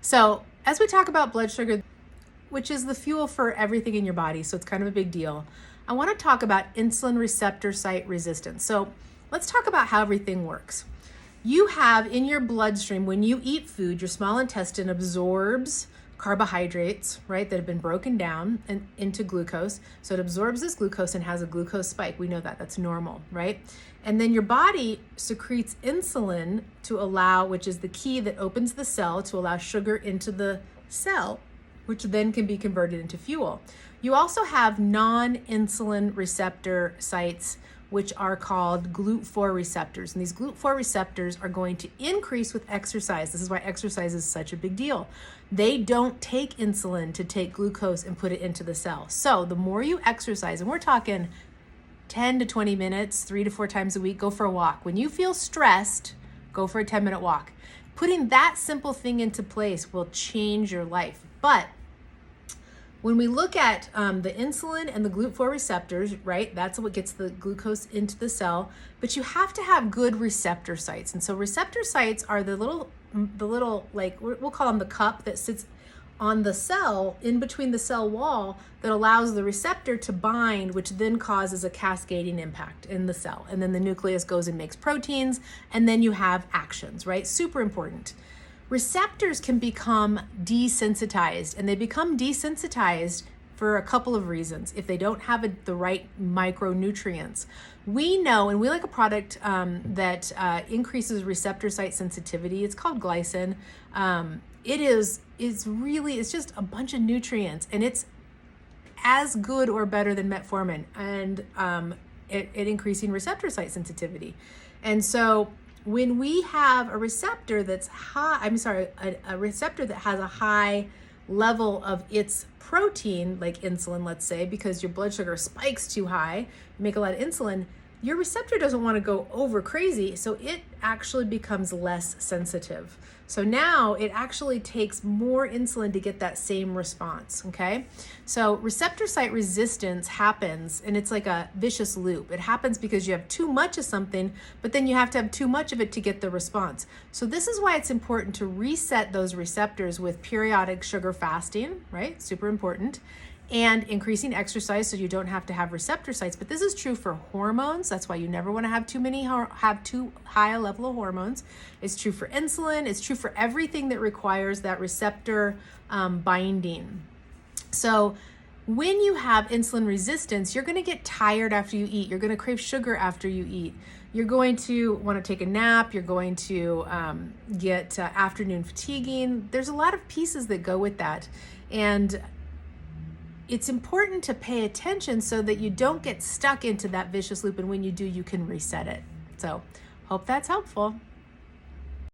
So as we talk about blood sugar, which is the fuel for everything in your body, so it's kind of a big deal, I want to talk about insulin receptor site resistance. So let's talk about how everything works. You have in your bloodstream, when you eat food, your small intestine absorbs carbohydrates, right, that have been broken down and into glucose. So it absorbs this glucose and has a glucose spike. We know that, that's normal, right? And then your body secretes insulin to allow, which is the key that opens the cell to allow sugar into the cell, which then can be converted into fuel. You also have non-insulin receptor sites, which are called GLUT4 receptors. And these GLUT4 receptors are going to increase with exercise. This is why exercise is such a big deal. They don't take insulin to take glucose and put it into the cell. So the more you exercise, and we're talking 10 to 20 minutes, 3 to 4 times a week, go for a walk. When you feel stressed, go for a 10-minute walk. Putting that simple thing into place will change your life. But when we look at the insulin and the GLUT4 receptors, right, that's what gets the glucose into the cell, but you have to have good receptor sites. And so receptor sites are the little, like, we'll call them the cup that sits on the cell, in between the cell wall, that allows the receptor to bind, which then causes a cascading impact in the cell. And then the nucleus goes and makes proteins, and then you have actions, right? Super important. Receptors can become desensitized, and they become desensitized for a couple of reasons. If they don't have the right micronutrients, we know, and we like a product that increases receptor site sensitivity. It's called glycine. It's just a bunch of nutrients, and it's as good or better than metformin, and it increasing receptor site sensitivity. And so when we have a receptor that's high, a receptor that has a high level of its protein, like insulin, let's say, because your blood sugar spikes too high, you make a lot of insulin, your receptor doesn't want to go over crazy, so it actually becomes less sensitive. So now it actually takes more insulin to get that same response, okay? So receptor site resistance happens, and it's like a vicious loop. It happens because you have too much of something, but then you have to have too much of it to get the response. So this is why it's important to reset those receptors with periodic sugar fasting, right? Super important. And increasing exercise so you don't have to have receptor sites. But this is true for hormones. That's why you never want to have too high a level of hormones. It's true for insulin. It's true for everything that requires that receptor binding. So when you have insulin resistance, you're going to get tired after you eat. You're going to crave sugar after you eat. You're going to want to take a nap. You're going to get afternoon fatiguing. There's a lot of pieces that go with that. And it's important to pay attention so that you don't get stuck into that vicious loop, and when you do, you can reset it. So hope that's helpful.